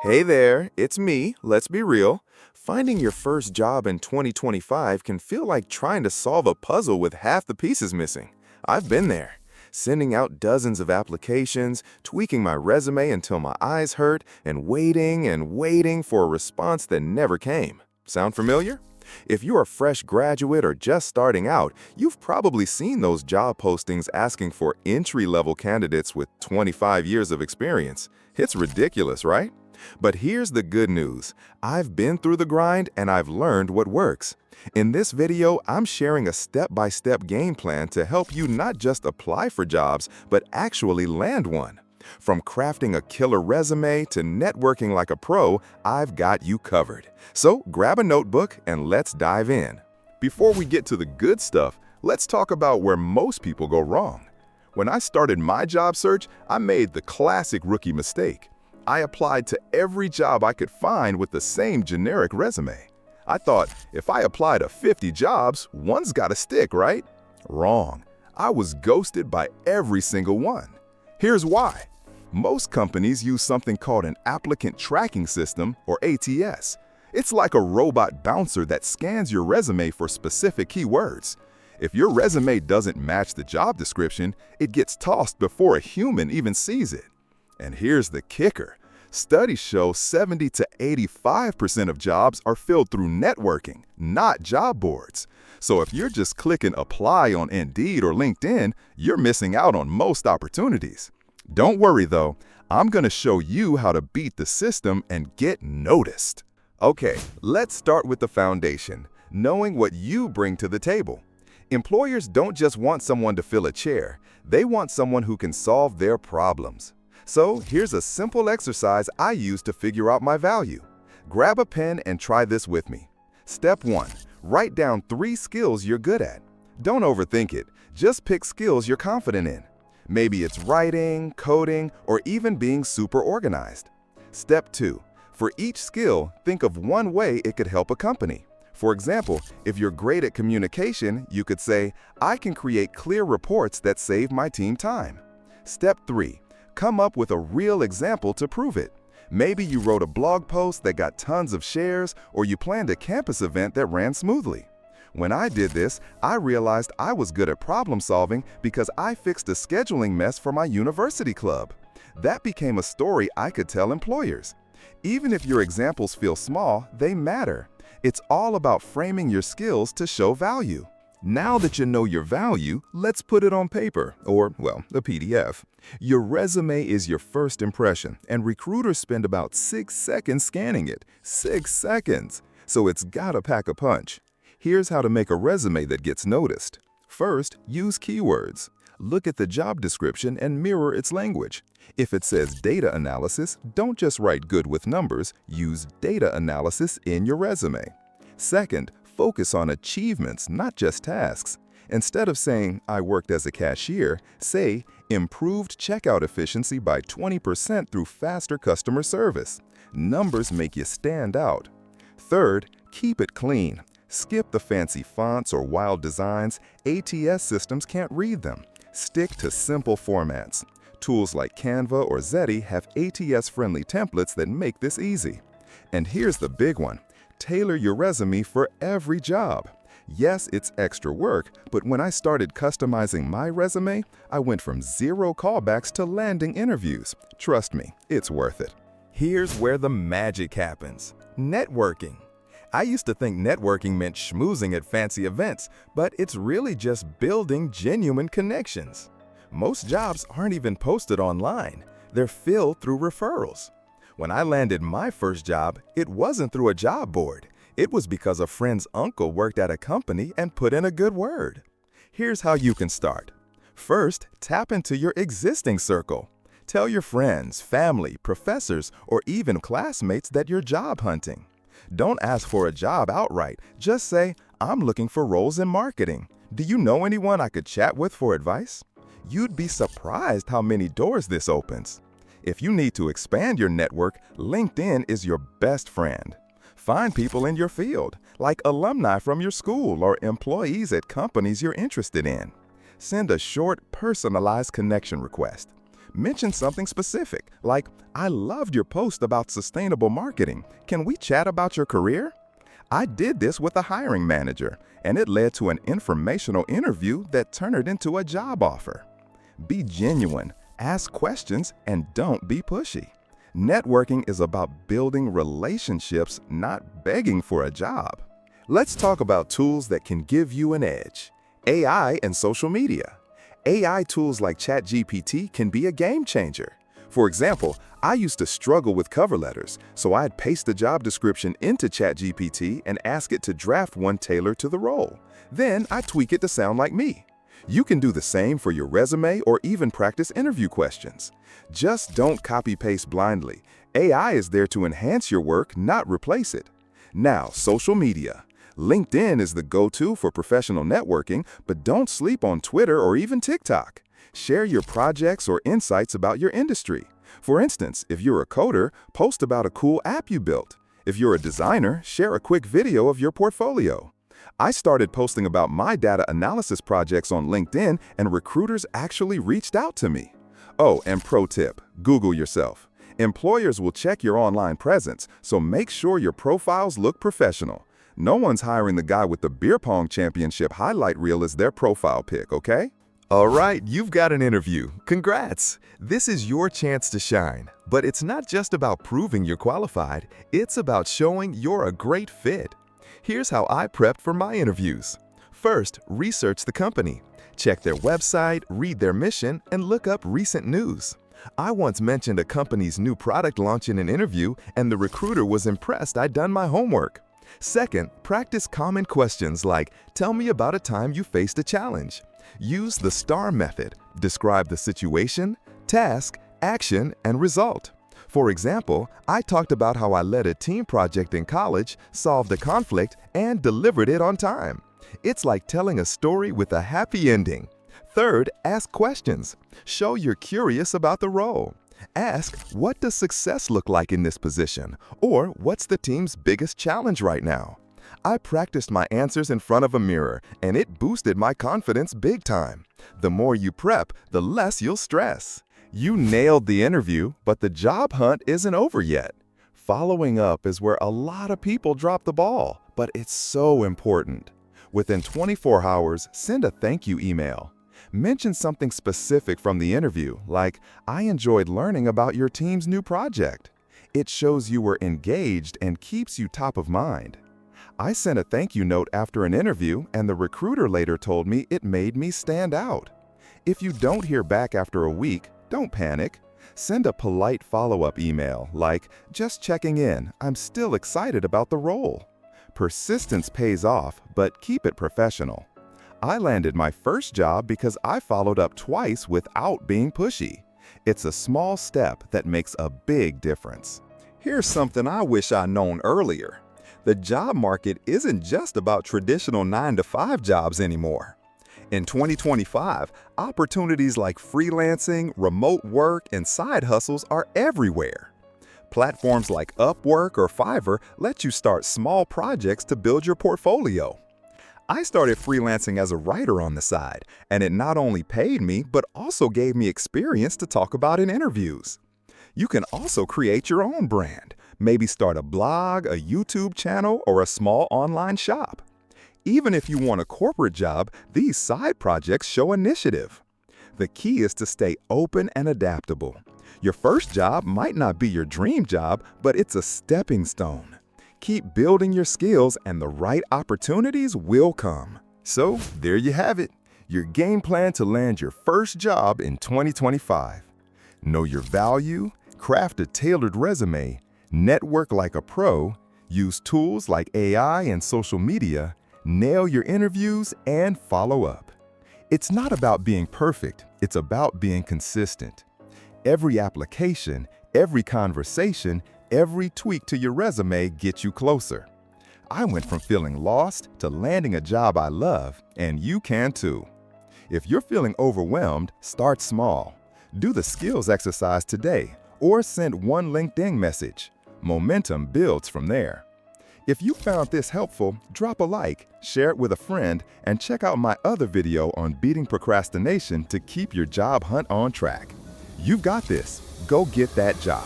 Hey there, it's me, let's be real. Finding your first job in 2025 can feel like trying to solve a puzzle with half the pieces missing. I've been there, sending out dozens of applications, tweaking my resume until my eyes hurt, and waiting for a response that never came. Sound familiar? If you're a fresh graduate or just starting out, you've probably seen those job postings asking for entry-level candidates with 25 years of experience. It's ridiculous, right? But here's the good news. I've been through the grind and I've learned what works. In this video, I'm sharing a step-by-step game plan to help you not just apply for jobs, but actually land one. From crafting a killer resume to networking like a pro, I've got you covered. So grab a notebook and let's dive in. Before we get to the good stuff, let's talk about where most people go wrong. When I started my job search, I made the classic rookie mistake. I applied to every job I could find with the same generic resume. I thought, if I apply to 50 jobs, one's gotta stick, right? Wrong. I was ghosted by every single one. Here's why. Most companies use something called an applicant tracking system, or ATS. It's like a robot bouncer that scans your resume for specific keywords. If your resume doesn't match the job description, it gets tossed before a human even sees it. And here's the kicker. Studies show 70 to 85% of jobs are filled through networking, not job boards. So if you're just clicking apply on Indeed or LinkedIn, you're missing out on most opportunities. Don't worry though, I'm going to show you how to beat the system and get noticed. Okay, let's start with the foundation, knowing what you bring to the table. Employers don't just want someone to fill a chair, they want someone who can solve their problems. So here's a simple exercise I use to figure out my value. Grab a pen and try this with me. Step 1. Write down 3 skills you're good at. Don't overthink it, just pick skills you're confident in. Maybe it's writing, coding, or even being super organized. Step 2. For each skill, think of one way it could help a company. For example, if you're great at communication, you could say, I can create clear reports that save my team time. Step 3. Come up with a real example to prove it. Maybe you wrote a blog post that got tons of shares, or you planned a campus event that ran smoothly. When I did this, I realized I was good at problem solving because I fixed a scheduling mess for my university club. That became a story I could tell employers. Even if your examples feel small, they matter. It's all about framing your skills to show value. Now that you know your value, let's put it on paper, or, well, a PDF. Your resume is your first impression, and recruiters spend about 6 seconds scanning it. 6 seconds! So it's gotta pack a punch. Here's how to make a resume that gets noticed. First, use keywords. Look at the job description and mirror its language. If it says data analysis, don't just write good with numbers, use data analysis in your resume. Second, focus on achievements, not just tasks. Instead of saying, I worked as a cashier, say, improved checkout efficiency by 20% through faster customer service. Numbers make you stand out. Third, keep it clean. Skip the fancy fonts or wild designs. ATS systems can't read them. Stick to simple formats. Tools like Canva or Zeti have ATS-friendly templates that make this easy. And here's the big one. Tailor your resume for every job. Yes, it's extra work, but when I started customizing my resume, I went from 0 callbacks to landing interviews. Trust me, it's worth it. Here's where the magic happens. Networking. I used to think networking meant schmoozing at fancy events, but it's really just building genuine connections. Most jobs aren't even posted online. They're filled through referrals. When I landed my first job, it wasn't through a job board. It was because a friend's uncle worked at a company and put in a good word. Here's how you can start. First, tap into your existing circle. Tell your friends, family, professors, or even classmates that you're job hunting. Don't ask for a job outright. Just say, I'm looking for roles in marketing. Do you know anyone I could chat with for advice? You'd be surprised how many doors this opens. If you need to expand your network, LinkedIn is your best friend. Find people in your field, like alumni from your school or employees at companies you're interested in. Send a short, personalized connection request. Mention something specific, like, "I loved your post about sustainable marketing. Can we chat about your career?" I did this with a hiring manager, and it led to an informational interview that turned into a job offer. Be genuine, ask questions, and don't be pushy. Networking is about building relationships, not begging for a job. Let's talk about tools that can give you an edge. AI and social media. AI tools like ChatGPT can be a game changer. For example, I used to struggle with cover letters, so I'd paste the job description into ChatGPT and ask it to draft one tailored to the role. Then I tweak it to sound like me. You can do the same for your resume or even practice interview questions. Just don't copy-paste blindly. AI is there to enhance your work, not replace it. Now, social media. LinkedIn is the go-to for professional networking, but don't sleep on Twitter or even TikTok. Share your projects or insights about your industry. For instance, if you're a coder, post about a cool app you built. If you're a designer, share a quick video of your portfolio. I started posting about my data analysis projects on LinkedIn, and recruiters actually reached out to me. Oh, and pro tip, Google yourself. Employers will check your online presence, so make sure your profiles look professional. No one's hiring the guy with the beer pong championship highlight reel as their profile pic, okay? All right, you've got an interview. Congrats! This is your chance to shine. But it's not just about proving you're qualified, it's about showing you're a great fit. Here's how I prepped for my interviews. First, research the company. Check their website, read their mission, and look up recent news. I once mentioned a company's new product launch in an interview, and the recruiter was impressed I'd done my homework. Second, practice common questions like, "Tell me about a time you faced a challenge." Use the STAR method. Describe the situation, task, action, and result. For example, I talked about how I led a team project in college, solved a conflict, and delivered it on time. It's like telling a story with a happy ending. Third, ask questions. Show you're curious about the role. Ask, what does success look like in this position? Or what's the team's biggest challenge right now? I practiced my answers in front of a mirror, and it boosted my confidence big time. The more you prep, the less you'll stress. You nailed the interview, but the job hunt isn't over yet. Following up is where a lot of people drop the ball, but it's so important. Within 24 hours, send a thank you email. Mention something specific from the interview, like, "I enjoyed learning about your team's new project." It shows you were engaged and keeps you top of mind. I sent a thank you note after an interview, and the recruiter later told me it made me stand out. If you don't hear back after a week, don't panic. Send a polite follow-up email, like, "Just checking in, I'm still excited about the role." Persistence pays off, but keep it professional. I landed my first job because I followed up twice without being pushy. It's a small step that makes a big difference. Here's something I wish I'd known earlier. The job market isn't just about traditional 9-to-5 jobs anymore. In 2025, opportunities like freelancing, remote work, and side hustles are everywhere. Platforms like Upwork or Fiverr let you start small projects to build your portfolio. I started freelancing as a writer on the side, and it not only paid me, but also gave me experience to talk about in interviews. You can also create your own brand, maybe start a blog, a YouTube channel, or a small online shop. Even if you want a corporate job, these side projects show initiative. The key is to stay open and adaptable. Your first job might not be your dream job, but it's a stepping stone. Keep building your skills and the right opportunities will come. So, there you have it, your game plan to land your first job in 2025. Know your value, craft a tailored resume, network like a pro, use tools like AI and social media, nail your interviews, and follow up. It's not about being perfect, it's about being consistent. Every application, every conversation, every tweak to your resume gets you closer. I went from feeling lost to landing a job I love, and you can too. If you're feeling overwhelmed, start small. Do the skills exercise today, or send one LinkedIn message. Momentum builds from there. If you found this helpful, drop a like, share it with a friend, and check out my other video on beating procrastination to keep your job hunt on track. You've got this. Go get that job.